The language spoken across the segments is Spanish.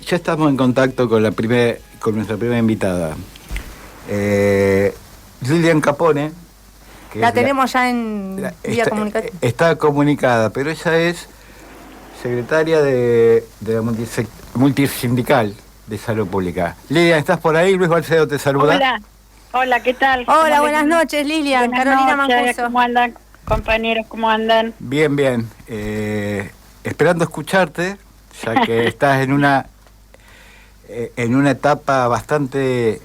ya estamos en contacto con nuestra primera invitada, Lilian Capone, que la tenemos ya en vía comunicativa. Está comunicada, pero ella es secretaria de la multisindical de salud pública. Lilian, ¿estás por ahí? Luis Balcedo te saluda. Hola, hola, ¿qué tal? Hola, buenas noches, Lilian. Buenas Carolina noches, Mancuso. ¿cómo andan, compañeros? ¿Cómo andan? Bien, bien. Esperando escucharte, ya que estás en una etapa bastante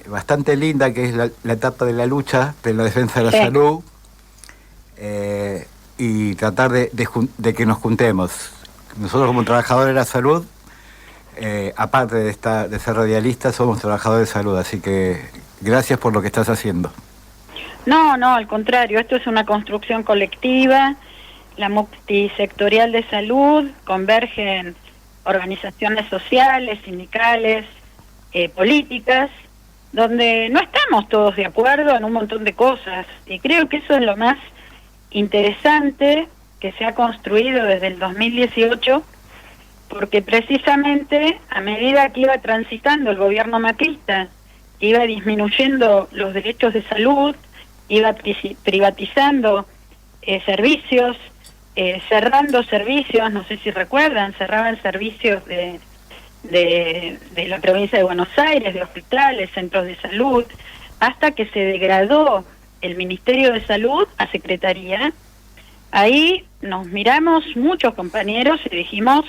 linda, que es la etapa de la lucha de la defensa de la salud, y tratar de que nos juntemos. Nosotros, como trabajadores de la salud, aparte de ser radialistas, somos trabajadores de salud, así que gracias por lo que estás haciendo. No, al contrario, esto es una construcción colectiva. La multisectorial de salud convergen organizaciones sociales, sindicales, políticas, donde no estamos todos de acuerdo en un montón de cosas, y creo que eso es lo más interesante que se ha construido desde el 2018, porque precisamente a medida que iba transitando el gobierno macrista, iba disminuyendo los derechos de salud, iba privatizando servicios, cerrando servicios, no sé si recuerdan, cerraban servicios de la provincia de Buenos Aires, de hospitales, centros de salud, hasta que se degradó el Ministerio de Salud a Secretaría. Ahí nos miramos muchos compañeros y dijimos,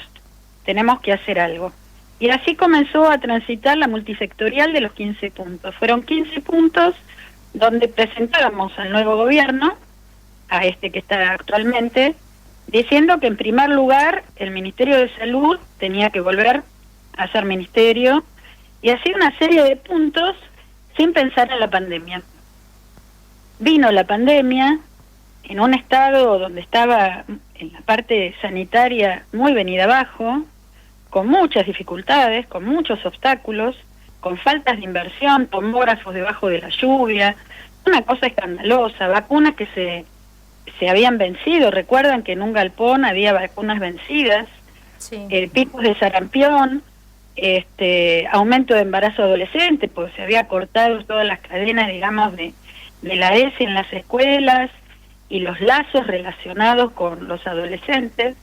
tenemos que hacer algo. Y así comenzó a transitar la multisectorial de los 15 puntos. Fueron 15 puntos donde presentábamos al nuevo gobierno, a este que está actualmente, diciendo que en primer lugar el Ministerio de Salud tenía que volver a ser ministerio, y así una serie de puntos sin pensar en la pandemia. Vino la pandemia en un estado donde estaba en la parte sanitaria muy venida abajo, con muchas dificultades, con muchos obstáculos, con faltas de inversión, tomógrafos debajo de la lluvia, una cosa escandalosa, vacunas que se habían vencido. Recuerdan que en un galpón había vacunas vencidas, Sí. Picos de sarampión, aumento de embarazo adolescente, porque se había cortado todas las cadenas, digamos, de la ESI en las escuelas y los lazos relacionados con los adolescentes.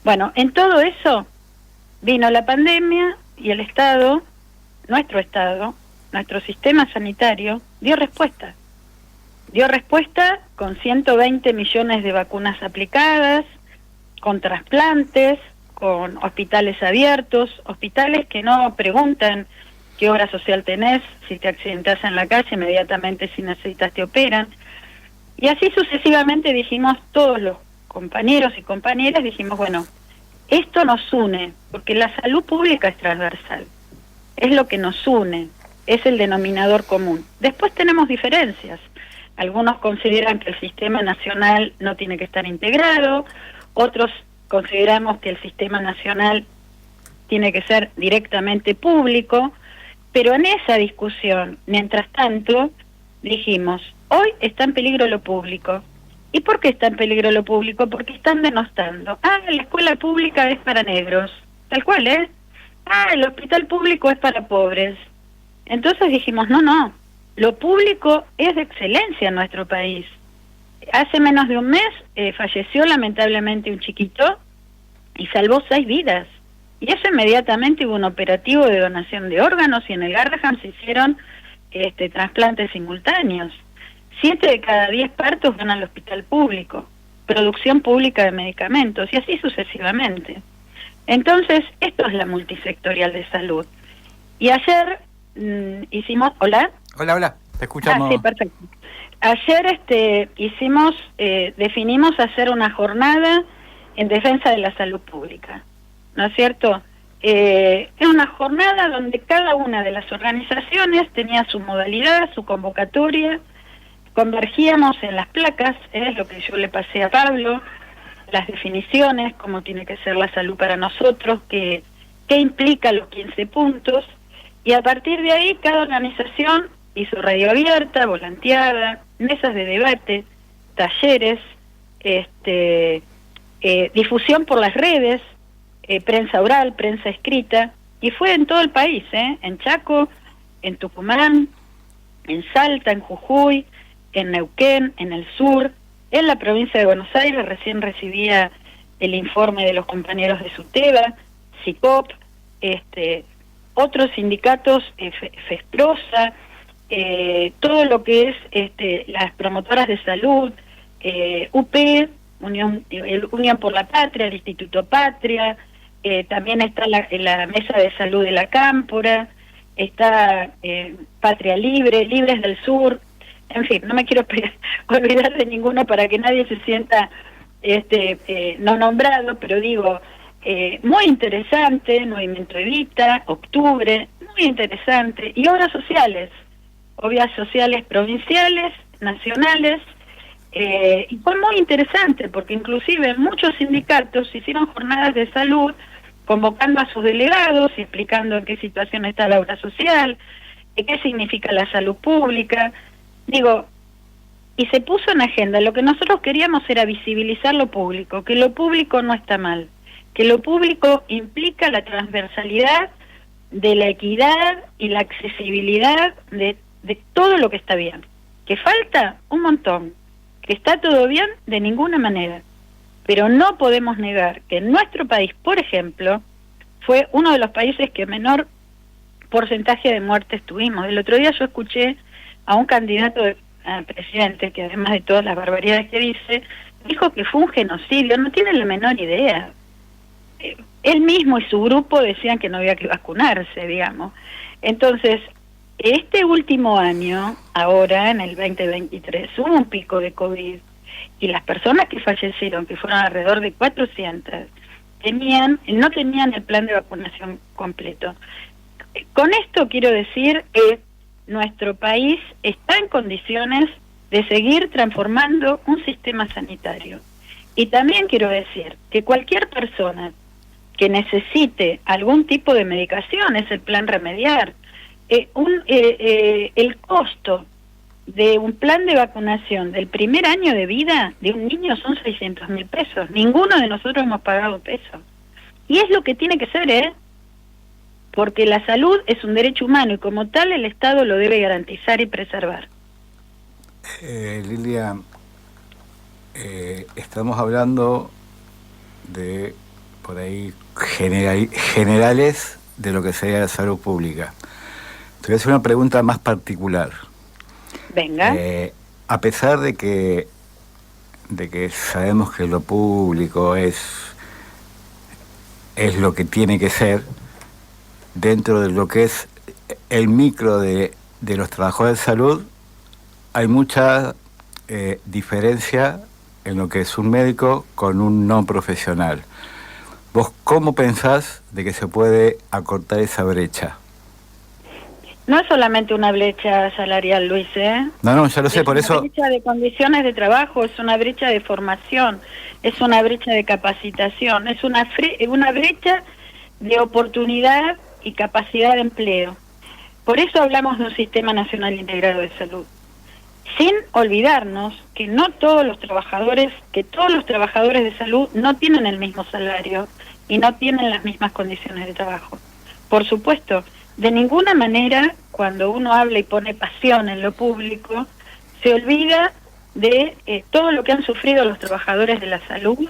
Bueno, en todo eso vino la pandemia y el Estado, nuestro sistema sanitario, dio respuesta. Dio respuesta con 120 millones de vacunas aplicadas, con trasplantes, con hospitales abiertos, hospitales que no preguntan qué obra social tenés, si te accidentas en la calle, inmediatamente si necesitas te operan. Y así sucesivamente dijimos, todos los compañeros y compañeras dijimos, bueno, esto nos une, porque la salud pública es transversal, es lo que nos une, es el denominador común. Después tenemos diferencias. Algunos consideran que el sistema nacional no tiene que estar integrado, otros consideramos que el sistema nacional tiene que ser directamente público, pero en esa discusión, mientras tanto, dijimos, hoy está en peligro lo público. ¿Y por qué está en peligro lo público? Porque están denostando. La escuela pública es para negros, tal cual, ¿eh? El hospital público es para pobres. Entonces dijimos, no, lo público es de excelencia en nuestro país. Hace menos de un mes falleció lamentablemente un chiquito y salvó 6 vidas. Y eso inmediatamente hubo un operativo de donación de órganos y en el Garrahan se hicieron trasplantes simultáneos. 7 de cada 10 partos van al hospital público, producción pública de medicamentos y así sucesivamente. Entonces, esto es la multisectorial de salud. Y ayer hicimos... ¿Hola? Hola, te escuchamos. Sí, perfecto. Ayer definimos hacer una jornada en defensa de la salud pública, ¿no es cierto? Es una jornada donde cada una de las organizaciones tenía su modalidad, su convocatoria, convergíamos en las placas, es lo que yo le pasé a Pablo, las definiciones, cómo tiene que ser la salud para nosotros, qué implica los 15 puntos, y a partir de ahí cada organización hizo radio abierta, volanteada, mesas de debate, talleres, difusión por las redes, prensa oral, prensa escrita, Y fue en todo el país, en Chaco, en Tucumán, en Salta, en Jujuy, en Neuquén, en el sur, en la provincia de Buenos Aires. Recién recibía el informe de los compañeros de SUTEBA, SICOP, otros sindicatos, FESPROSA, todo lo que es las promotoras de salud, UP, Unión por la Patria, el Instituto Patria, también está la Mesa de Salud de la Cámpora, está Patria Libre, Libres del Sur, en fin, no me quiero olvidar de ninguno para que nadie se sienta no nombrado, pero digo, muy interesante, Movimiento Evita, Octubre, muy interesante, y obras sociales provinciales, nacionales, y fue muy interesante porque inclusive muchos sindicatos hicieron jornadas de salud convocando a sus delegados y explicando en qué situación está la obra social, qué significa la salud pública, digo, y se puso en agenda. Lo que nosotros queríamos era visibilizar lo público, que lo público no está mal, que lo público implica la transversalidad de la equidad y la accesibilidad de todo lo que está bien. Que falta un montón, que está todo bien de ninguna manera, pero no podemos negar que nuestro país, por ejemplo, fue uno de los países que menor porcentaje de muertes tuvimos. El otro día yo escuché a un candidato a presidente que, además de todas las barbaridades que dice, dijo que fue un genocidio. No tiene la menor idea. Él mismo y su grupo decían que no había que vacunarse, digamos. Entonces, este último año, ahora en el 2023, hubo un pico de COVID y las personas que fallecieron, que fueron alrededor de 400, no tenían el plan de vacunación completo. Con esto quiero decir que nuestro país está en condiciones de seguir transformando un sistema sanitario. Y también quiero decir que cualquier persona que necesite algún tipo de medicación, es el plan Remediar, el costo de un plan de vacunación del primer año de vida de un niño son 600.000 pesos. Ninguno de nosotros hemos pagado pesos. Y es lo que tiene que ser, porque la salud es un derecho humano y como tal el Estado lo debe garantizar y preservar. Lilia, estamos hablando de, por ahí, generales de lo que sería la salud pública. Te voy a hacer una pregunta más particular. Venga. A pesar de que sabemos que lo público es lo que tiene que ser, dentro de lo que es el micro de los trabajadores de salud, hay mucha diferencia en lo que es un médico con un no profesional. ¿Vos cómo pensás de que se puede acortar esa brecha? No es solamente una brecha salarial, Luis, No, ya lo sé, por eso... Es una brecha de condiciones de trabajo, es una brecha de formación, es una brecha de capacitación, es una brecha de oportunidad y capacidad de empleo. Por eso hablamos de un sistema nacional integrado de salud. Sin olvidarnos que todos los trabajadores de salud no tienen el mismo salario y no tienen las mismas condiciones de trabajo. Por supuesto, de ninguna manera, cuando uno habla y pone pasión en lo público, se olvida de todo lo que han sufrido los trabajadores de la salud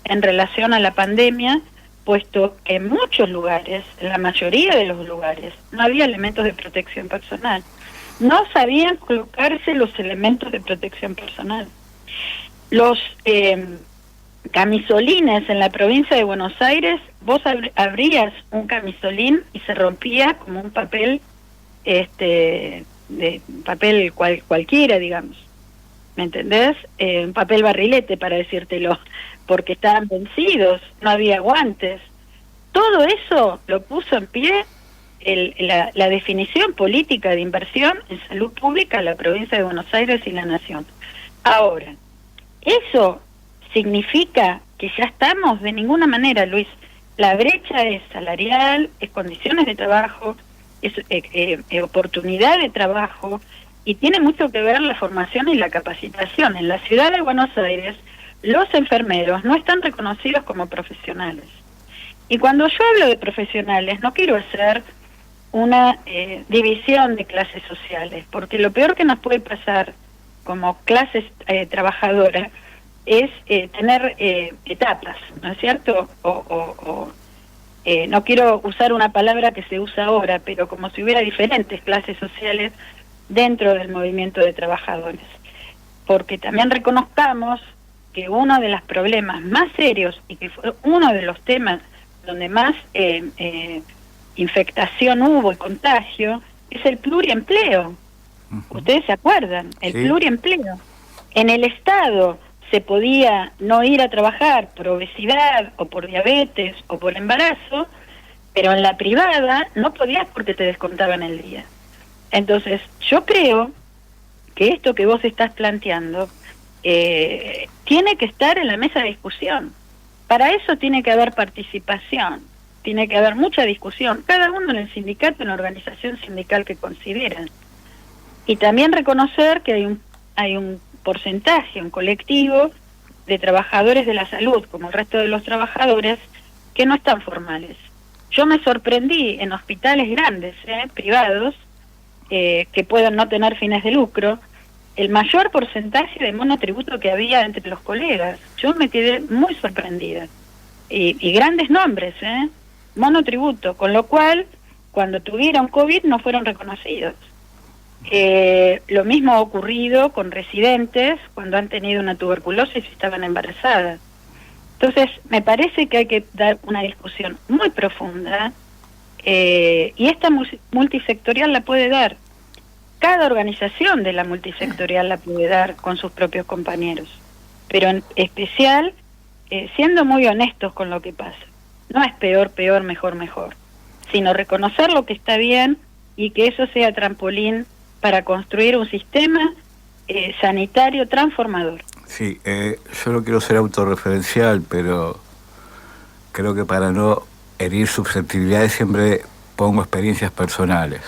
en relación a la pandemia, puesto que en muchos lugares, en la mayoría de los lugares, no había elementos de protección personal. No sabían colocarse los elementos de protección personal. Los camisolines en la provincia de Buenos Aires, vos abrías un camisolín y se rompía como un papel, de papel cualquiera, digamos. ¿Me entendés? Un papel barrilete, para decírtelo, porque estaban vencidos, no había guantes. Todo eso lo puso en pie la definición política de inversión en salud pública en la provincia de Buenos Aires y la Nación. Ahora, ¿eso significa que ya estamos? De ninguna manera, Luis. La brecha es salarial, es condiciones de trabajo, es oportunidad de trabajo, y tiene mucho que ver la formación y la capacitación. En la ciudad de Buenos Aires, los enfermeros no están reconocidos como profesionales. Y cuando yo hablo de profesionales, no quiero hacer una división de clases sociales, porque lo peor que nos puede pasar como clases trabajadoras es tener etapas, ¿no es cierto? No quiero usar una palabra que se usa ahora, pero como si hubiera diferentes clases sociales dentro del movimiento de trabajadores. Porque también reconozcamos que uno de los problemas más serios y que fue uno de los temas donde más infectación hubo y contagio es el pluriempleo. Ustedes se acuerdan, el pluriempleo. En el Estado se podía no ir a trabajar por obesidad o por diabetes o por embarazo, pero en la privada no podías porque te descontaban el día. Entonces, yo creo que esto que vos estás planteando tiene que estar en la mesa de discusión. Para eso tiene que haber participación, tiene que haber mucha discusión, cada uno en el sindicato, en la organización sindical que consideran. Y también reconocer que hay un porcentaje, un colectivo de trabajadores de la salud, como el resto de los trabajadores, que no están formales. Yo me sorprendí en hospitales grandes, privados, que puedan no tener fines de lucro, el mayor porcentaje de monotributo que había entre los colegas. Yo me quedé muy sorprendida. Y grandes nombres, monotributo, con lo cual, cuando tuvieron COVID no fueron reconocidos. Lo mismo ha ocurrido con residentes cuando han tenido una tuberculosis y estaban embarazadas. Entonces, me parece que hay que dar una discusión muy profunda y esta multisectorial la puede dar. Cada organización de la multisectorial la puede dar con sus propios compañeros, pero en especial siendo muy honestos con lo que pasa. No es peor, mejor, sino reconocer lo que está bien y que eso sea trampolín para construir un sistema sanitario transformador. Sí, yo no quiero ser autorreferencial, pero creo que para no herir susceptibilidades siempre pongo experiencias personales.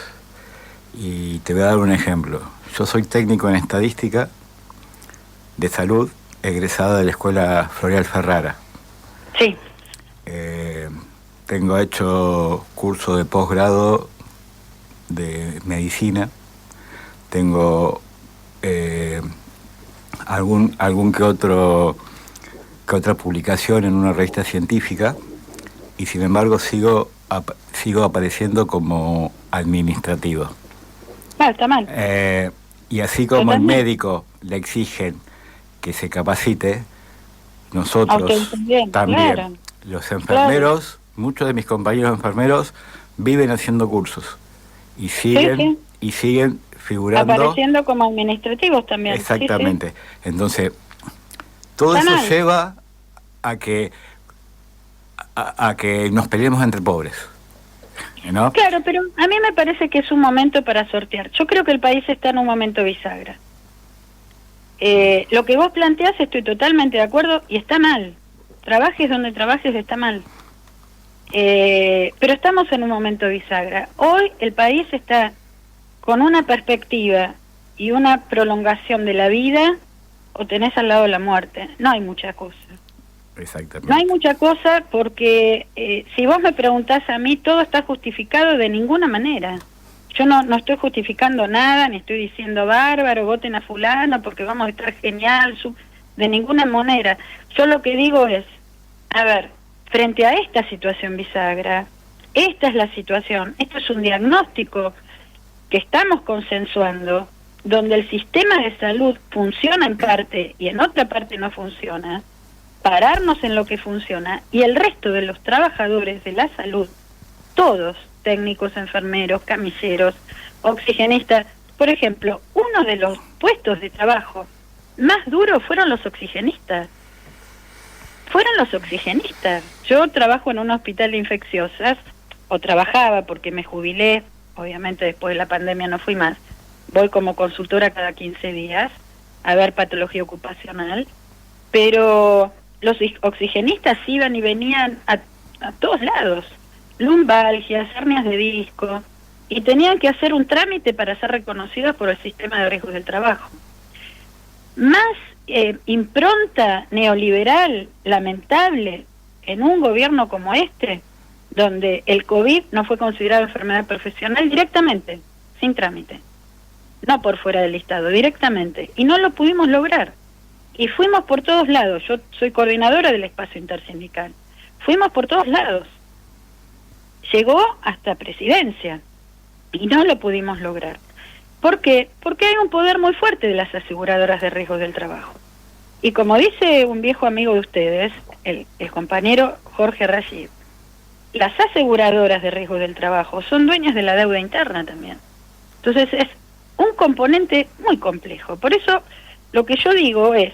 Y te voy a dar un ejemplo. Yo soy técnico en estadística de salud, egresado de la Escuela Floreal Ferrara. Sí. Tengo hecho curso de posgrado de medicina. Tengo algún que otra publicación en una revista científica y sin embargo sigo apareciendo como administrativo. Está mal. Y así como el médico le exigen que se capacite, nosotros también. Claro. Los enfermeros, muchos de mis compañeros enfermeros viven haciendo cursos y siguen figurando, apareciendo como administrativos también. Exactamente. Sí. Entonces, todo eso lleva a que nos peleemos entre pobres, ¿no? Claro, pero a mí me parece que es un momento para sortear. Yo creo que el país está en un momento bisagra. Lo que vos planteás estoy totalmente de acuerdo y está mal. Trabajes donde trabajes está mal. Pero estamos en un momento bisagra. Hoy el país está con una perspectiva y una prolongación de la vida, o tenés al lado la muerte. No hay mucha cosa. Exactamente. No hay mucha cosa porque si vos me preguntás a mí, todo está justificado de ninguna manera. Yo no estoy justificando nada, ni estoy diciendo bárbaro, voten a fulano porque vamos a estar genial, de ninguna manera. Yo lo que digo es, a ver, frente a esta situación bisagra, esta es la situación, esto es un diagnóstico que estamos consensuando, donde el sistema de salud funciona en parte y en otra parte no funciona, pararnos en lo que funciona y el resto de los trabajadores de la salud, todos, técnicos, enfermeros, camilleros, oxigenistas, por ejemplo, uno de los puestos de trabajo más duros fueron los oxigenistas. Yo trabajo en un hospital de infecciosas, o trabajaba porque me jubilé, obviamente después de la pandemia no fui más, voy como consultora cada 15 días a ver patología ocupacional, pero los oxigenistas iban y venían a todos lados, lumbalgias, hernias de disco, y tenían que hacer un trámite para ser reconocidos por el sistema de riesgos del trabajo. Más impronta neoliberal, lamentable, en un gobierno como este, donde el COVID no fue considerado enfermedad profesional directamente, sin trámite, no por fuera del listado, directamente, y no lo pudimos lograr. Y fuimos por todos lados, yo soy coordinadora del espacio intersindical, fuimos por todos lados, llegó hasta presidencia, y no lo pudimos lograr. ¿Por qué? Porque hay un poder muy fuerte de las aseguradoras de riesgos del trabajo. Y como dice un viejo amigo de ustedes, el compañero Jorge Rashid, las aseguradoras de riesgos del trabajo son dueñas de la deuda interna también. Entonces es un componente muy complejo. Por eso lo que yo digo es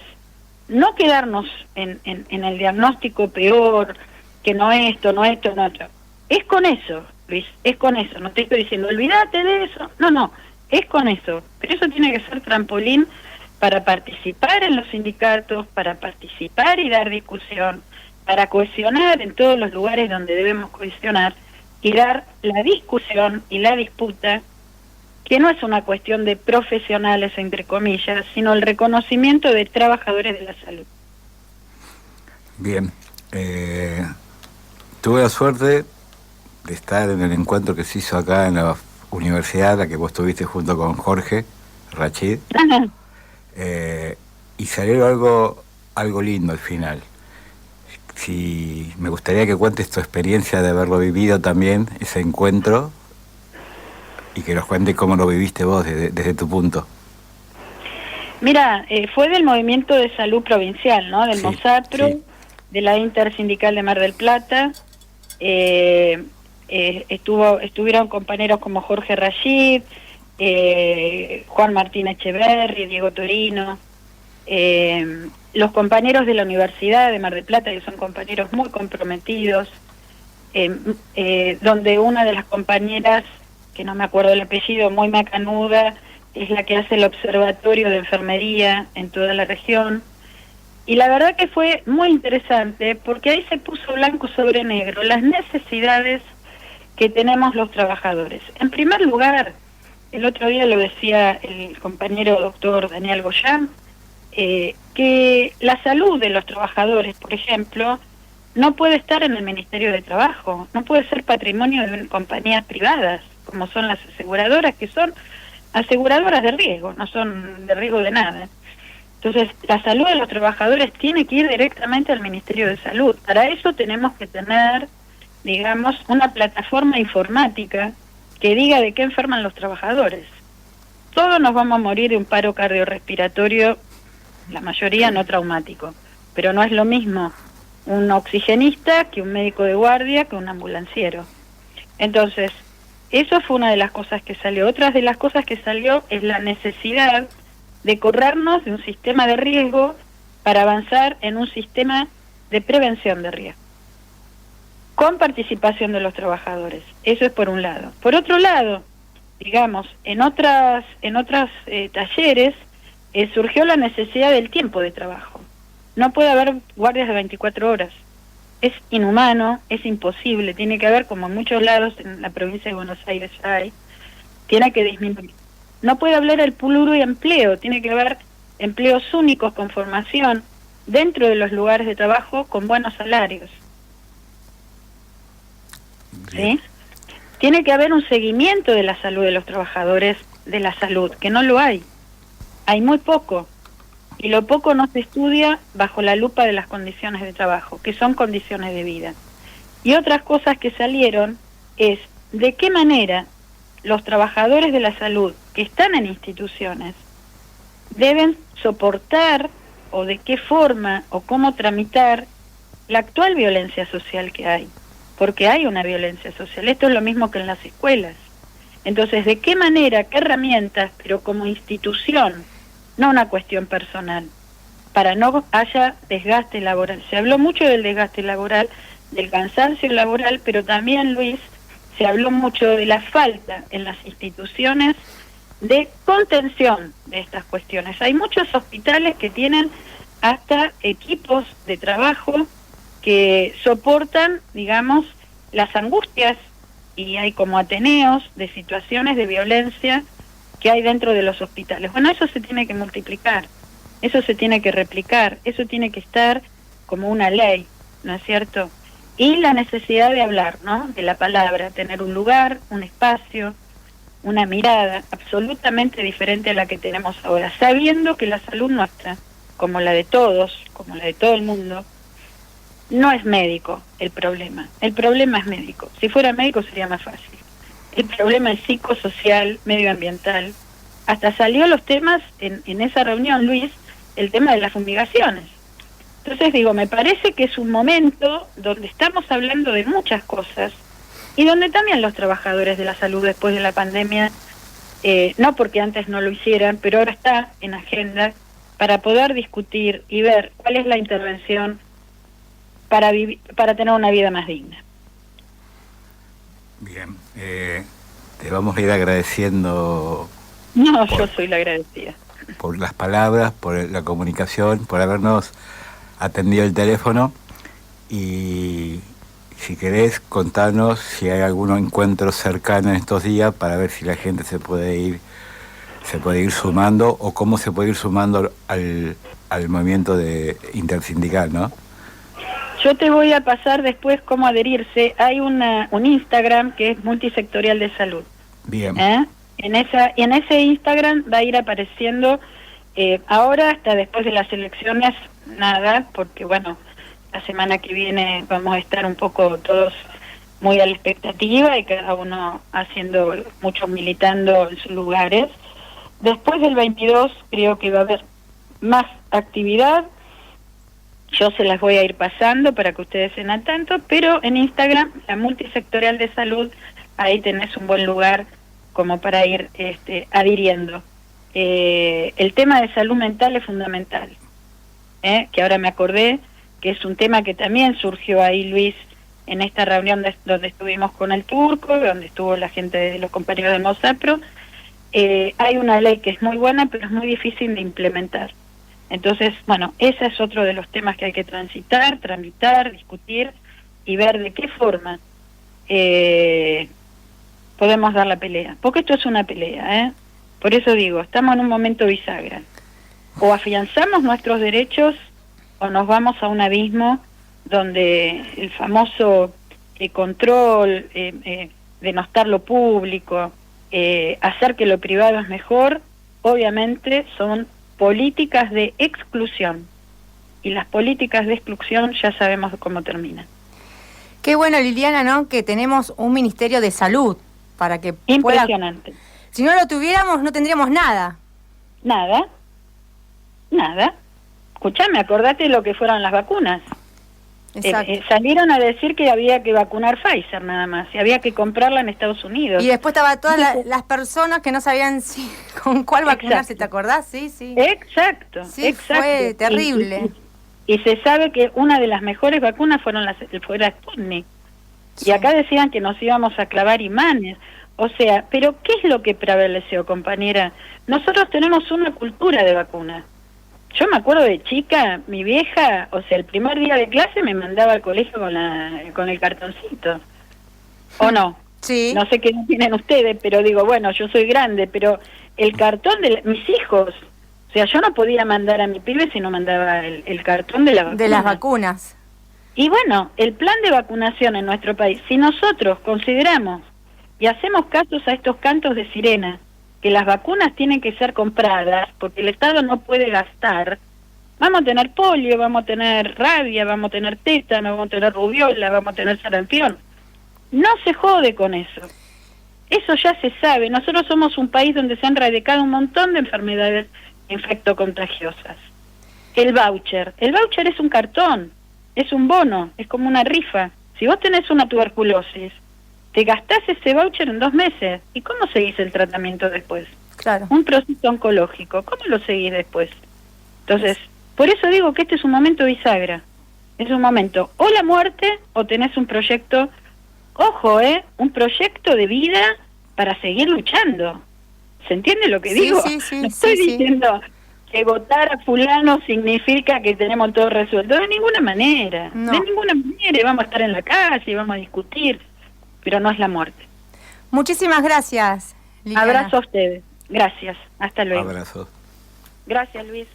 no quedarnos en el diagnóstico peor, que no esto, no esto, no esto. Es con eso, Luis, es con eso. No te estoy diciendo, olvídate de eso. No, es con eso. Pero eso tiene que ser trampolín para participar en los sindicatos, para participar y dar discusión, para cohesionar en todos los lugares donde debemos cohesionar y dar la discusión y la disputa, que no es una cuestión de profesionales, entre comillas, sino el reconocimiento de trabajadores de la salud. Bien, tuve la suerte de estar en el encuentro que se hizo acá en la universidad, la que vos tuviste junto con Jorge Rashid, y salió algo lindo al final. Si me gustaría que cuentes tu experiencia de haberlo vivido también, ese encuentro, y que nos cuentes cómo lo viviste vos desde tu punto. Mira, fue del Movimiento de Salud Provincial, ¿no? Del MOSAPRO, sí, de la Intersindical de Mar del Plata. Estuvieron compañeros como Jorge Rashid, Juan Martín Echeverri, Diego Torino, los compañeros de la Universidad de Mar del Plata, que son compañeros muy comprometidos, donde una de las compañeras, que no me acuerdo el apellido, muy macanuda, es la que hace el observatorio de enfermería en toda la región. Y la verdad que fue muy interesante, porque ahí se puso blanco sobre negro las necesidades que tenemos los trabajadores. En primer lugar, el otro día lo decía el compañero doctor Daniel Goyán, que la salud de los trabajadores, por ejemplo, no puede estar en el Ministerio de Trabajo, no puede ser patrimonio de compañías privadas, como son las aseguradoras, que son aseguradoras de riesgo, no son de riesgo de nada. Entonces, la salud de los trabajadores tiene que ir directamente al Ministerio de Salud. Para eso tenemos que tener, digamos, una plataforma informática que diga de qué enferman los trabajadores. Todos nos vamos a morir de un paro cardiorrespiratorio, la mayoría no traumático, pero no es lo mismo un oxigenista que un médico de guardia que un ambulanciero. Entonces, eso fue una de las cosas que salió. Otra de las cosas que salió es la necesidad de corrernos de un sistema de riesgo para avanzar en un sistema de prevención de riesgo, con participación de los trabajadores. Eso es por un lado. Por otro lado, digamos, en otras talleres surgió la necesidad del tiempo de trabajo. No puede haber guardias de 24 horas. Es inhumano, es imposible. Tiene que haber, como en muchos lados en la provincia de Buenos Aires hay, tiene que disminuir. No puede hablar el pluriempleo, tiene que haber empleos únicos con formación dentro de los lugares de trabajo con buenos salarios. ¿Sí? Tiene que haber un seguimiento de la salud de los trabajadores de la salud, que no lo hay. Hay muy poco. Y lo poco no se estudia bajo la lupa de las condiciones de trabajo, que son condiciones de vida. Y otras cosas que salieron es de qué manera los trabajadores de la salud que están en instituciones deben soportar, o de qué forma, o cómo tramitar la actual violencia social que hay. Porque hay una violencia social. Esto es lo mismo que en las escuelas. Entonces, ¿de qué manera, qué herramientas, pero como institución, no una cuestión personal, para no haya desgaste laboral? Se habló mucho del desgaste laboral, del cansancio laboral, pero también, Luis, se habló mucho de la falta en las instituciones de contención de estas cuestiones. Hay muchos hospitales que tienen hasta equipos de trabajo que soportan, digamos, las angustias, y hay como ateneos de situaciones de violencia que hay dentro de los hospitales. Bueno, eso se tiene que multiplicar, eso se tiene que replicar, eso tiene que estar como una ley, ¿no es cierto? y la necesidad de hablar, ¿no? De la palabra, tener un lugar, un espacio, una mirada absolutamente diferente a la que tenemos ahora, sabiendo que la salud nuestra, como la de todos, como la de todo el mundo, no es médico el problema es médico. Si fuera médico sería más fácil. El problema es psicosocial, medioambiental. Hasta salió los temas en esa reunión, Luis, el tema de las fumigaciones. Entonces digo, me parece que es un momento donde estamos hablando de muchas cosas y donde también los trabajadores de la salud después de la pandemia, no porque antes no lo hicieran, pero ahora está en agenda para poder discutir y ver cuál es la intervención para tener una vida más digna. Bien, te vamos a ir agradeciendo. No, yo soy la agradecida. Por las palabras, por la comunicación, por habernos atendido el teléfono, y si querés contarnos si hay algún encuentro cercano en estos días para ver si la gente se puede ir sumando, o cómo se puede ir sumando al movimiento intersindical, ¿no? Yo te voy a pasar después cómo adherirse. Hay un Instagram que es Multisectorial de Salud. Bien. En ese Instagram va a ir apareciendo, ahora hasta después de las elecciones, nada, porque bueno, la semana que viene vamos a estar un poco todos muy a la expectativa y cada uno muchos militando en sus lugares. Después del 22 creo que va a haber más actividad. Yo se las voy a ir pasando para que ustedes estén al tanto, pero en Instagram, la Multisectorial de Salud, ahí tenés un buen lugar como para ir adhiriendo. El tema de salud mental es fundamental, que ahora me acordé que es un tema que también surgió ahí, Luis, en esta reunión donde estuvimos con el Turco, donde estuvo la gente de los compañeros de Mosapro. Hay una ley que es muy buena, pero es muy difícil de implementar. Entonces, bueno, ese es otro de los temas que hay que tramitar, discutir y ver de qué forma podemos dar la pelea. Porque esto es una pelea, Por eso digo, estamos en un momento bisagra. O afianzamos nuestros derechos o nos vamos a un abismo donde el famoso control, denostar lo público, hacer que lo privado es mejor, obviamente son políticas de exclusión, y las políticas de exclusión ya sabemos cómo terminan. Qué bueno, Liliana, ¿no? Que tenemos un Ministerio de Salud para que impresionante. Si no lo tuviéramos, no tendríamos nada. Nada. Escuchame, acordate lo que fueron las vacunas. Salieron a decir que había que vacunar Pfizer nada más, y había que comprarla en Estados Unidos. Y después estaban todas las personas que no sabían con cuál vacunarse, ¿te acordás? Sí. Exacto. Fue terrible. Y se sabe que una de las mejores vacunas fue la Sputnik. Sí. Y acá decían que nos íbamos a clavar imanes. O sea, ¿pero qué es lo que prevaleció, compañera? Nosotros tenemos una cultura de vacunas. Yo me acuerdo de chica, mi vieja, o sea, el primer día de clase me mandaba al colegio con el cartoncito. ¿O no? Sí. No sé qué tienen ustedes, pero digo, bueno, yo soy grande, pero el cartón de mis hijos, o sea, yo no podía mandar a mi pibe si no mandaba el cartón de la vacuna. De las vacunas. Y bueno, el plan de vacunación en nuestro país, si nosotros consideramos y hacemos casos a estos cantos de sirena, que las vacunas tienen que ser compradas porque el Estado no puede gastar, vamos a tener polio, vamos a tener rabia, vamos a tener tétano, vamos a tener rubiola, vamos a tener sarampión. No se jode con eso. Eso ya se sabe. Nosotros somos un país donde se han erradicado un montón de enfermedades infectocontagiosas. El voucher es un cartón, es un bono, es como una rifa. Si vos tenés una tuberculosis, te gastás ese voucher en 2 meses. ¿Y cómo seguís el tratamiento después? Claro. Un proceso oncológico, ¿cómo lo seguís después? Entonces, por eso digo que este es un momento bisagra. Es un momento, o la muerte, o tenés un proyecto, ojo, un proyecto de vida para seguir luchando. ¿Se entiende lo que digo? Sí, no estoy diciendo que votar a fulano significa que tenemos todo resuelto. De ninguna manera. No. De ninguna manera. Vamos a estar en la calle, vamos a discutir, pero no es la muerte. Muchísimas gracias, Liliana. Abrazo a ustedes. Gracias. Hasta luego. Abrazo. Gracias, Luis.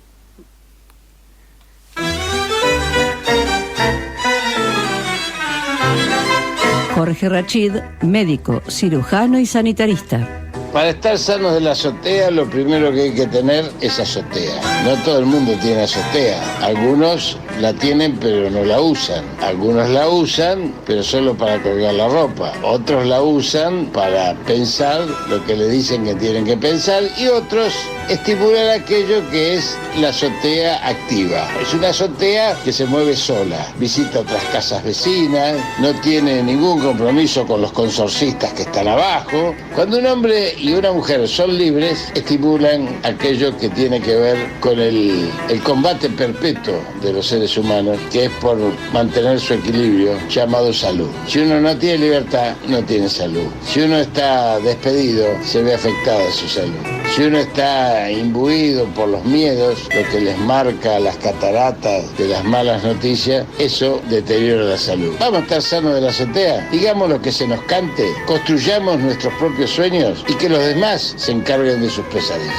Jorge Rachid, médico, cirujano y sanitarista. Para estar sanos de la azotea, lo primero que hay que tener es azotea. No todo el mundo tiene azotea. Algunos la tienen pero no la usan. Algunos la usan pero solo para colgar la ropa. Otros la usan para pensar lo que le dicen que tienen que pensar y otros estimulan aquello que es la azotea activa. Es una azotea que se mueve sola, visita otras casas vecinas, no tiene ningún compromiso con los consorcistas que están abajo. Cuando un hombre y una mujer son libres, estimulan aquello que tiene que ver con el combate perpetuo de los seres humanos, que es por mantener su equilibrio, llamado salud. Si uno no tiene libertad, no tiene salud. Si uno está despedido, se ve afectada su salud. Si uno está imbuido por los miedos, lo que les marca las cataratas de las malas noticias, eso deteriora la salud. Vamos a estar sanos de la azotea, digamos lo que se nos cante, construyamos nuestros propios sueños y que los demás se encarguen de sus pesadillas.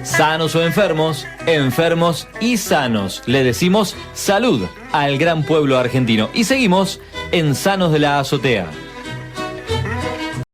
Sanos o enfermos, enfermos y sanos. Le decimos salud al gran pueblo argentino y seguimos en Sanos de la Azotea.